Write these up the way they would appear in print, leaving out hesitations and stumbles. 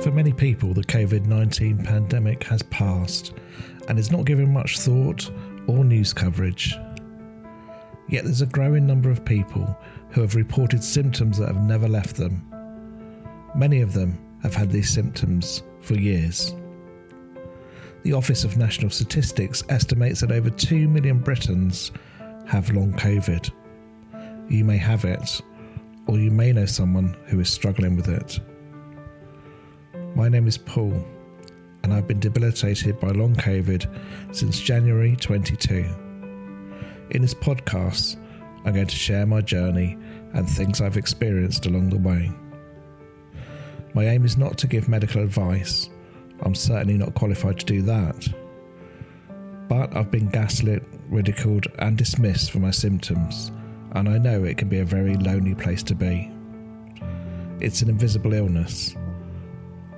For many people, the COVID-19 pandemic has passed and is not given much thought or news coverage. Yet there's a growing number of people who have reported symptoms that have never left them. Many of them have had these symptoms for years. The Office of National Statistics estimates that over 2 million Britons have long COVID. You may have it, or you may know someone who is struggling with it. My name is Paul, and I've been debilitated by long COVID since January 22. In this podcast, I'm going to share my journey and things I've experienced along the way. My aim is not to give medical advice. I'm certainly not qualified to do that. But I've been gaslit, ridiculed and dismissed for my symptoms, and I know it can be a very lonely place to be. It's an invisible illness,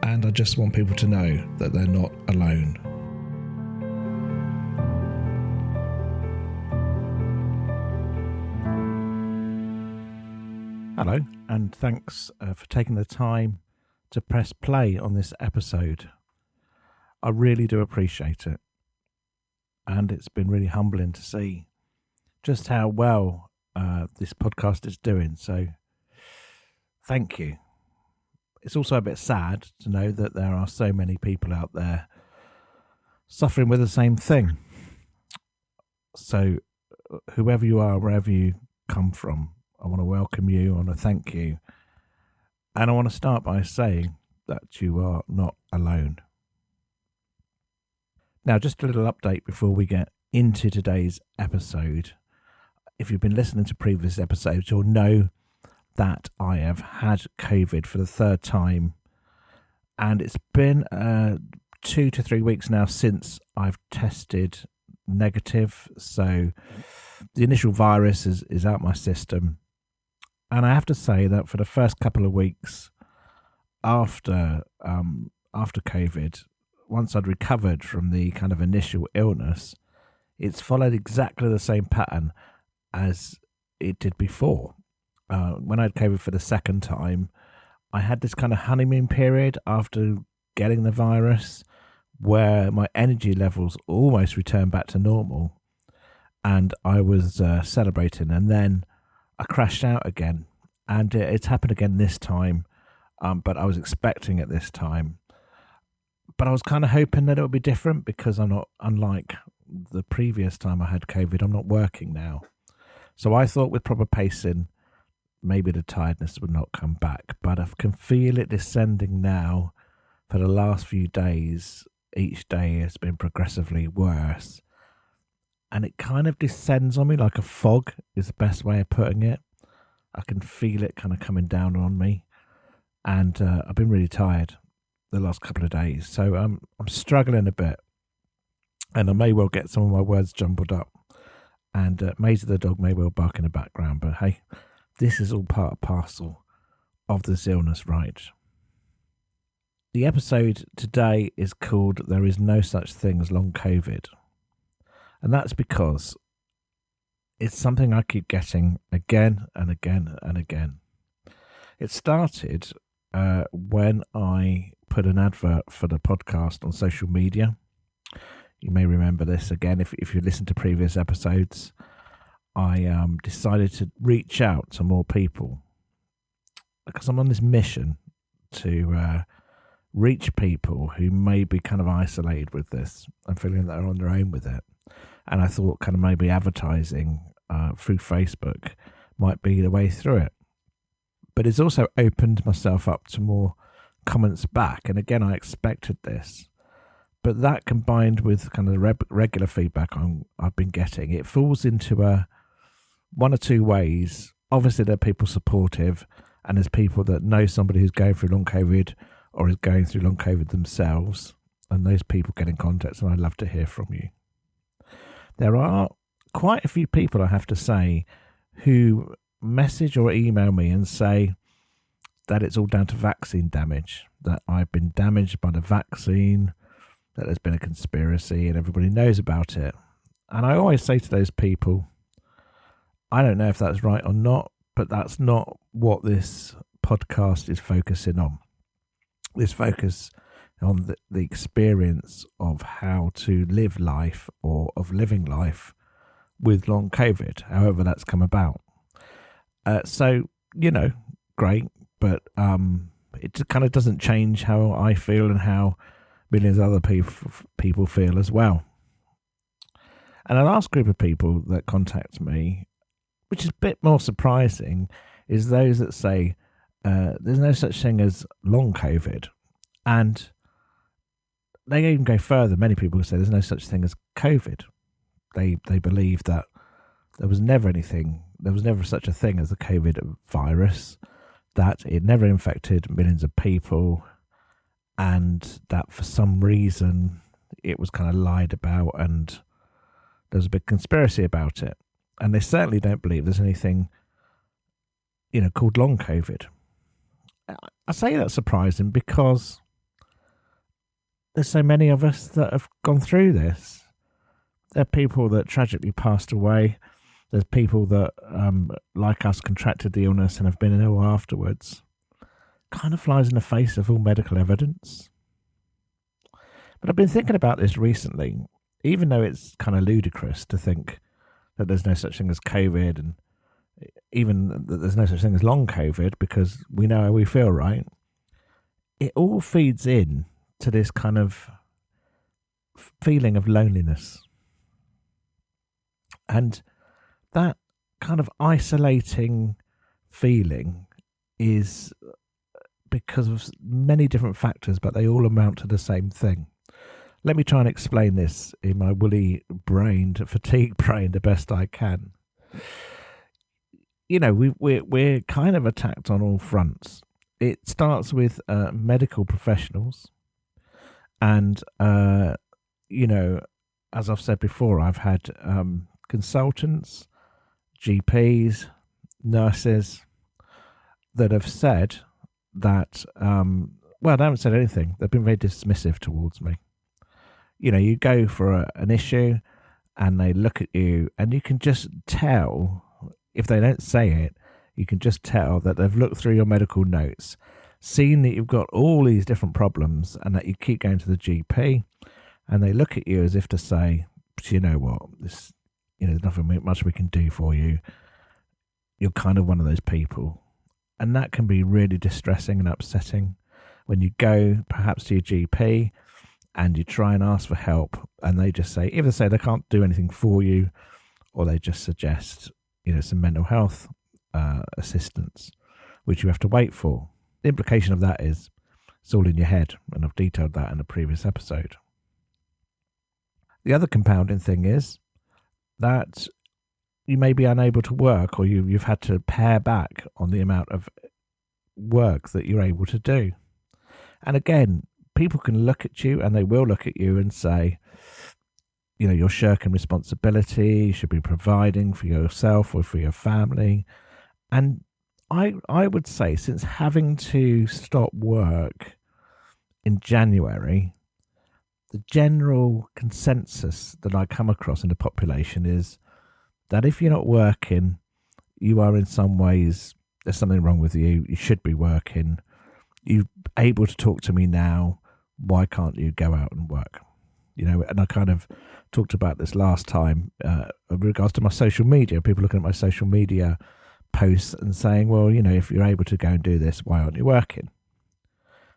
and I just want people to know that they're not alone. Hello, and thanks for taking the time to press play on this episode. I really do appreciate it, and it's been really humbling to see just how well this podcast is doing, so thank you. It's also a bit sad to know that there are so many people out there suffering with the same thing. So whoever you are, wherever you come from, I want to welcome you, I want to thank you, and I want to start by saying that you are not alone. Now, just a little update before we get into today's episode. If you've been listening to previous episodes, you'll know that I have had COVID for the third time, and it's been 2 to 3 weeks now since I've tested negative. So the initial virus is out my system, and I have to say that for the first couple of weeks after COVID, once I'd recovered from the kind of initial illness, it's followed exactly the same pattern as it did before. When I had COVID for the second time, I had this kind of honeymoon period after getting the virus where my energy levels almost returned back to normal, and I was celebrating, and then I crashed out again, and it's happened again this time, but I was expecting it this time. But I was kind of hoping that it would be different because I'm not, unlike the previous time I had COVID, I'm not working now. So I thought with proper pacing, maybe the tiredness would not come back. But I can feel it descending now for the last few days. Each day has been progressively worse. And it kind of descends on me like a fog is the best way of putting it. I can feel it kind of coming down on me. And I've been really tired the last couple of days, so I'm struggling a bit, and I may well get some of my words jumbled up, and Maisie the dog may well bark in the background, but hey, this is all part and parcel of this illness, right? The episode today is called There Is No Such Thing as Long COVID, and that's because it's something I keep getting again and again and again. It started when I put an advert for the podcast on social media. You may remember this again if you listen to previous episodes. I decided to reach out to more people because I'm on this mission to reach people who may be kind of isolated with this and feeling that they're on their own with it. And I thought kind of maybe advertising through Facebook might be the way through it. But it's also opened myself up to more comments back, and again I expected this, but that combined with kind of the regular feedback I've been getting, it falls into one or two ways. Obviously there are people supportive, and there's people that know somebody who's going through long COVID or is going through long COVID themselves, and those people get in contact, and I'd love to hear from you. There are quite a few people, I have to say, who message or email me and say that it's all down to vaccine damage, that I've been damaged by the vaccine, that there's been a conspiracy and everybody knows about it. And I always say to those people, I don't know if that's right or not, but that's not what this podcast is focusing on. this focus on the experience of how to live life or of living life with long COVID, however that's come about. So, great, but it kind of doesn't change how I feel and how millions of other people feel as well. And the last group of people that contact me, which is a bit more surprising, is those that say there's no such thing as long COVID. And they even go further. Many people say there's no such thing as COVID. They believe that there was never such a thing as the COVID virus, that it never infected millions of people, and that for some reason it was kind of lied about and there's a big conspiracy about it. And they certainly don't believe there's anything, called long COVID. I say that's surprising because there's so many of us that have gone through this. There are people that tragically passed away. There's people that, like us, contracted the illness and have been ill afterwards. Kind of flies in the face of all medical evidence. But I've been thinking about this recently, even though it's kind of ludicrous to think that there's no such thing as COVID, and even that there's no such thing as long COVID, because we know how we feel, right? It all feeds in to this kind of feeling of loneliness. And that kind of isolating feeling is because of many different factors, but they all amount to the same thing. Let me try and explain this in my fatigued brain, the best I can. We're kind of attacked on all fronts. It starts with medical professionals, and as I've said before, I've had consultants, GPs, nurses that have said that, they haven't said anything. They've been very dismissive towards me. You go for an issue and they look at you and you can just tell, if they don't say it, you can just tell that they've looked through your medical notes, seen that you've got all these different problems and that you keep going to the GP, and they look at you as if to say, you know what, this, there's nothing much we can do for you. You're kind of one of those people. And that can be really distressing and upsetting when you go perhaps to your GP and you try and ask for help, and they just say, either say they can't do anything for you, or they just suggest, some mental health assistance, which you have to wait for. The implication of that is it's all in your head, and I've detailed that in a previous episode. The other compounding thing is that you may be unable to work, or you've had to pare back on the amount of work that you're able to do. And again, people can look at you, and they will look at you and say, you're shirking responsibility, you should be providing for yourself or for your family. And I would say, since having to stop work in January, the general consensus that I come across in the population is that if you're not working, you are in some ways, there's something wrong with you. You should be working. You're able to talk to me now. Why can't you go out and work? And I kind of talked about this last time with regards to my social media. People looking at my social media posts and saying, well, if you're able to go and do this, why aren't you working?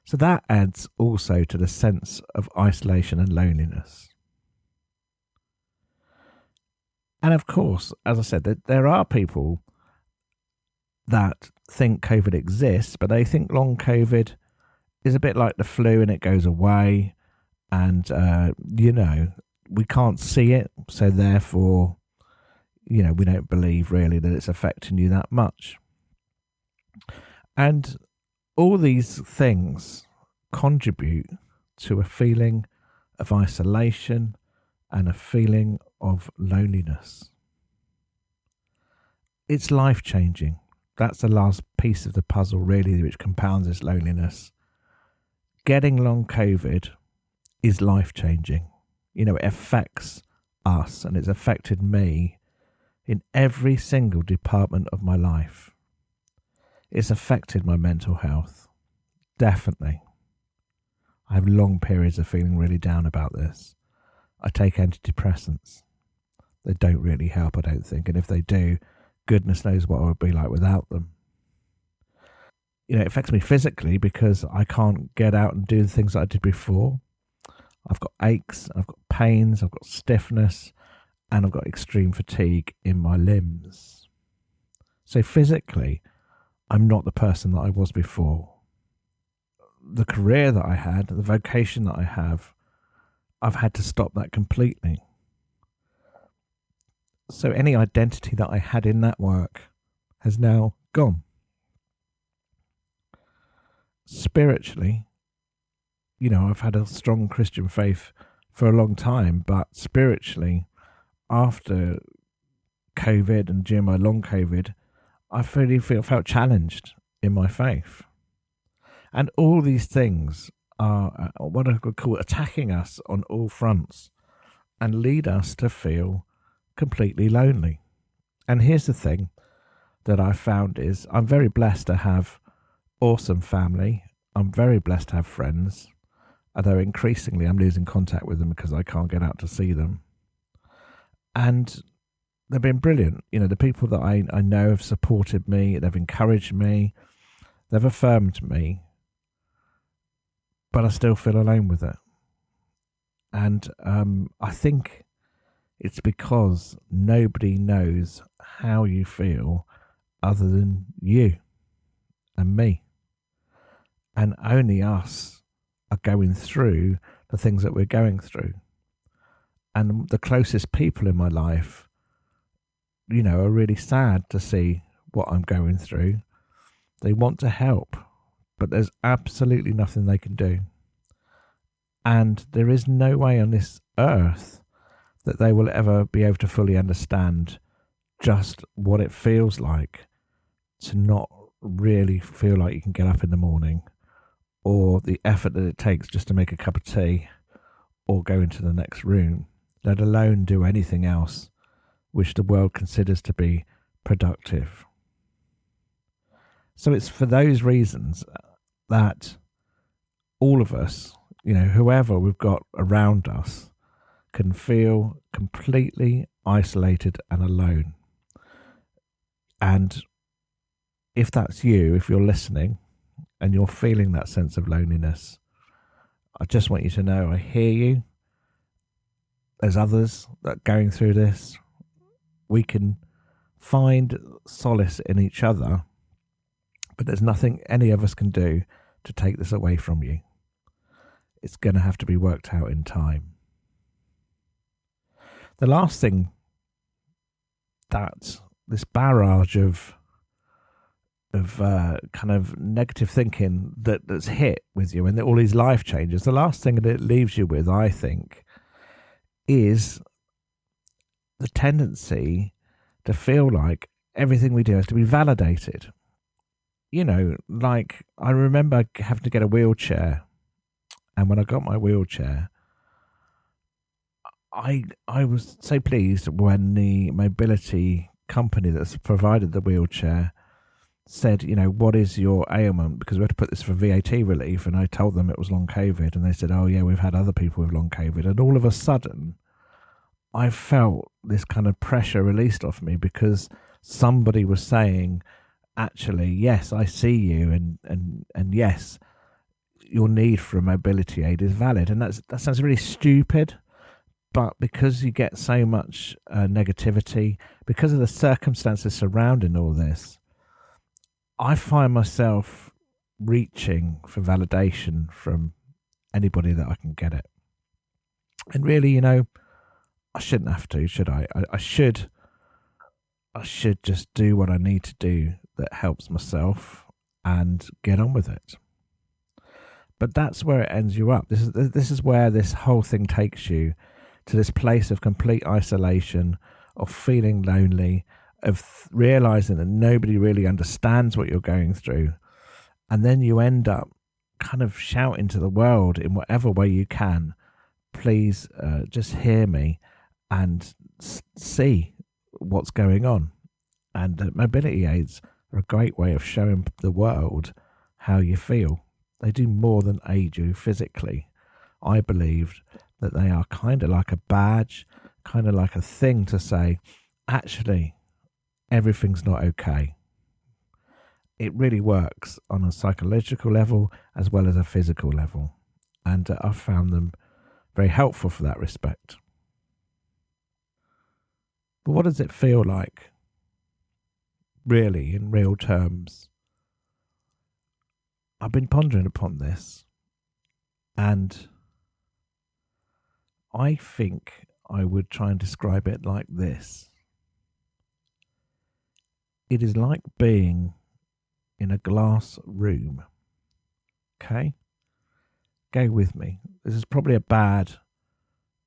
So that adds also to the sense of isolation and loneliness. And of course, as I said, there are people that think COVID exists, but they think long COVID is a bit like the flu and it goes away. And, we can't see it. So therefore, we don't believe really that it's affecting you that much. And all these things contribute to a feeling of isolation and a feeling of loneliness. It's life-changing. That's the last piece of the puzzle, really, which compounds this loneliness. Getting long COVID is life-changing. It affects us, and it's affected me in every single department of my life. It's affected my mental health, definitely. I have long periods of feeling really down about this. I take antidepressants. They don't really help, I don't think. And if they do, goodness knows what I would be like without them. It affects me physically because I can't get out and do the things that I did before. I've got aches, I've got pains, I've got stiffness, and I've got extreme fatigue in my limbs. So physically, I'm not the person that I was before. The career that I had, the vocation that I have, I've had to stop that completely. So any identity that I had in that work has now gone. Spiritually, I've had a strong Christian faith for a long time, but spiritually, after COVID and during my long COVID, I felt challenged in my faith. And all these things are what I could call attacking us on all fronts and lead us to feel completely lonely. And here's the thing that I found is I'm very blessed to have awesome family. I'm very blessed to have friends, although increasingly I'm losing contact with them because I can't get out to see them. And they've been brilliant. The people that I know have supported me, they've encouraged me, they've affirmed me, but I still feel alone with it. And I think it's because nobody knows how you feel other than you and me. And only us are going through the things that we're going through. And the closest people in my life, are really sad to see what I'm going through. They want to help, but there's absolutely nothing they can do. And there is no way on this earth that they will ever be able to fully understand just what it feels like to not really feel like you can get up in the morning, or the effort that it takes just to make a cup of tea or go into the next room, let alone do anything else which the world considers to be productive. So it's for those reasons that all of us, whoever we've got around us, can feel completely isolated and alone. And if that's you, if you're listening and you're feeling that sense of loneliness, I just want you to know I hear you. There's others that are going through this. We can find solace in each other, but there's nothing any of us can do to take this away from you. It's going to have to be worked out in time. The last thing that this barrage of kind of negative thinking that's hit with you and all these life changes, the last thing that it leaves you with, I think, is the tendency to feel like everything we do has to be validated. Like I remember having to get a wheelchair, and when I got my wheelchair, I was so pleased when the mobility company that's provided the wheelchair said, what is your ailment? Because we had to put this for VAT relief, and I told them it was long COVID, and they said, oh yeah, we've had other people with long COVID. And all of a sudden, I felt this kind of pressure released off me because somebody was saying, actually, yes, I see you, and yes, your need for a mobility aid is valid. And that sounds really stupid, but because you get so much negativity, because of the circumstances surrounding all this, I find myself reaching for validation from anybody that I can get it. And really, I shouldn't have to, should I? I should just do what I need to do that helps myself and get on with it. But that's where it ends you up. This is where this whole thing takes you, to this place of complete isolation, of feeling lonely, of realizing that nobody really understands what you're going through. And then you end up kind of shouting to the world in whatever way you can, please just hear me and see what's going on. And mobility aids are a great way of showing the world how you feel. They do more than aid you physically. I believe that they are kind of like a badge, kind of like a thing to say, actually, everything's not okay. It really works on a psychological level as well as a physical level. And I've found them very helpful for that respect. But what does it feel like, really, in real terms? I've been pondering upon this, and I think I would try and describe it like this. It is like being in a glass room. Okay? Go with me. This is probably a bad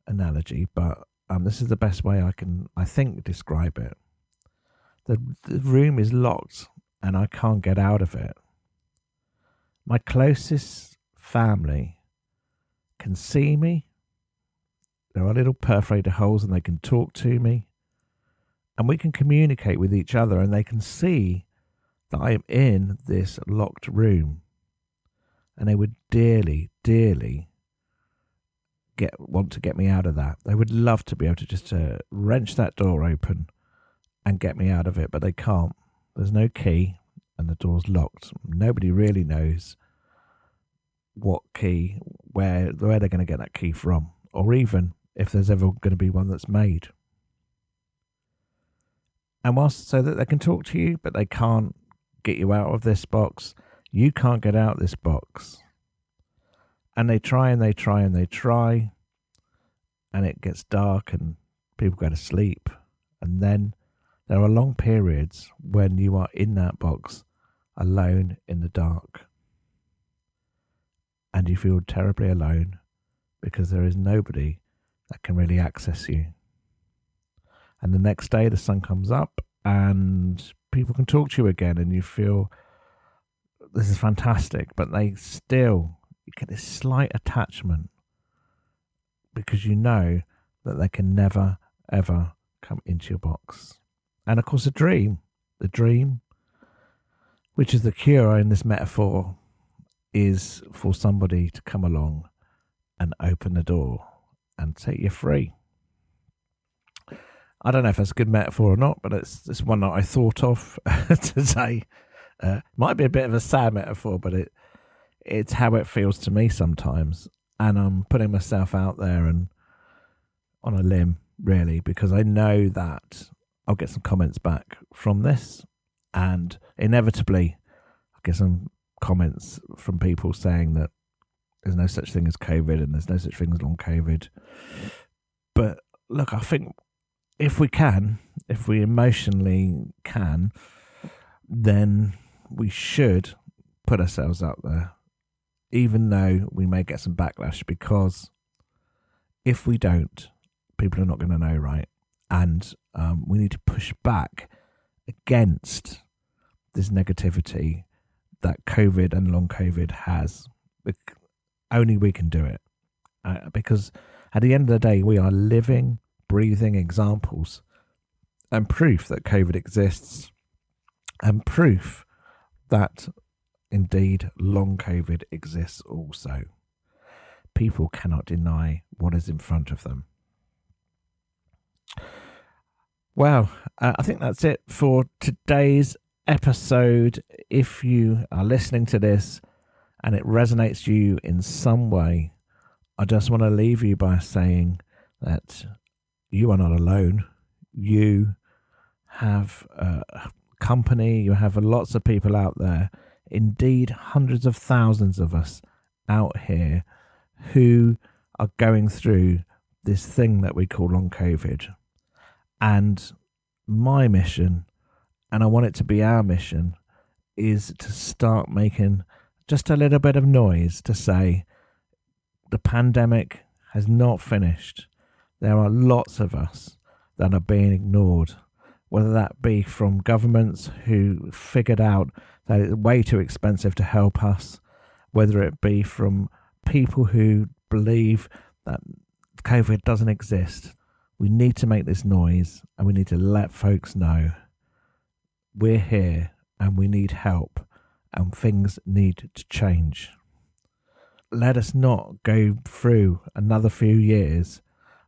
analogy, but this is the best way I think, describe it. The room is locked and I can't get out of it. My closest family can see me. There are little perforated holes and they can talk to me. And we can communicate with each other and they can see that I am in this locked room. And they would dearly, dearly want to get me out of that. They would love to be able to just wrench that door open and get me out of it, but they can't. There's no key and the door's locked. Nobody really knows what key, where they're going to get that key from, or even if there's ever going to be one that's made. And whilst so that they can talk to you, but they can't get you out of this box, you can't get out this box. And they try and they try and they try, and it gets dark and people go to sleep. And then there are long periods when you are in that box alone in the dark. And you feel terribly alone because there is nobody that can really access you. And the next day the sun comes up and people can talk to you again and you feel this is fantastic, but they still, you get this slight attachment because you know that they can never, ever come into your box. And of course, the dream, which is the cure in this metaphor, is for somebody to come along and open the door and set you free. I don't know if that's a good metaphor or not, but it's one that I thought of today. Might be a bit of a sad metaphor, but it's how it feels to me sometimes. And I'm putting myself out there and on a limb, really, because I know that I'll get some comments back from this. And inevitably, I'll get some comments from people saying that there's no such thing as COVID and there's no such thing as long COVID. But look, I think if we emotionally can, then we should put ourselves out there, even though we may get some backlash, because if we don't, people are not going to know, right? And we need to push back against this negativity that COVID and long COVID has. Only we can do it. Because at the end of the day, we are living, breathing examples and proof that COVID exists, and proof that indeed long COVID exists also. People cannot deny what is in front of them. Well, I think that's it for today's episode. If you are listening to this and it resonates to you in some way, I just want to leave you by saying that you are not alone. You have company, you have lots of people out there, indeed hundreds of thousands of us out here who are going through this thing that we call long COVID. And my mission, and I want it to be our mission, is to start making just a little bit of noise to say the pandemic has not finished. There are lots of us that are being ignored, whether that be from governments who figured out that it's way too expensive to help us, whether it be from people who believe that COVID doesn't exist. We need to make this noise and we need to let folks know we're here and we need help and things need to change. let us not go through another few years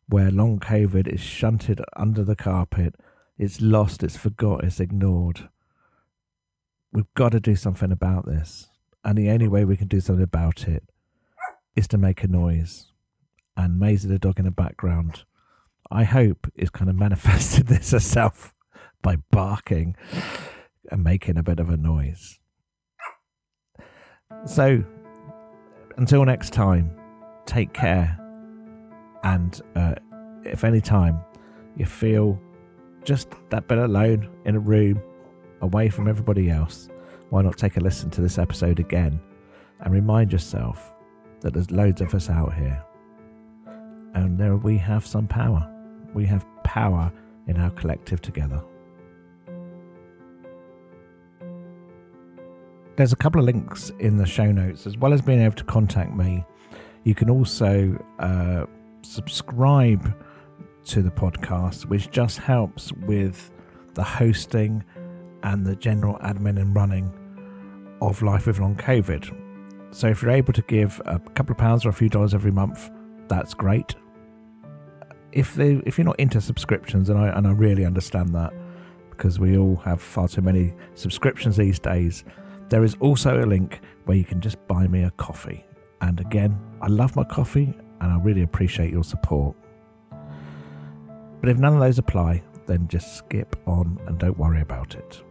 where long COVID is shunted under the carpet, it's lost, it's forgot, it's ignored. We've got to do something about this. And the only way we can do something about it is to make a noise. And Maisie the dog in the background, I hope, is kind of manifested this herself by barking and making a bit of a noise. So, until next time, take care. And if any time you feel just that bit alone in a room, away from everybody else, why not take a listen to this episode again and remind yourself that there's loads of us out here. And there we have some power. We have power in our collective together. There's a couple of links in the show notes, as well as being able to contact me. You can also subscribe to the podcast, which just helps with the hosting and the general admin and running of Life with Long COVID. So if you're able to give a couple of pounds or a few dollars every month, that's great. If you're not into subscriptions, and I really understand that, because we all have far too many subscriptions these days, there is also a link where you can just buy me a coffee. And again, I love my coffee and I really appreciate your support. But if none of those apply, then just skip on and don't worry about it.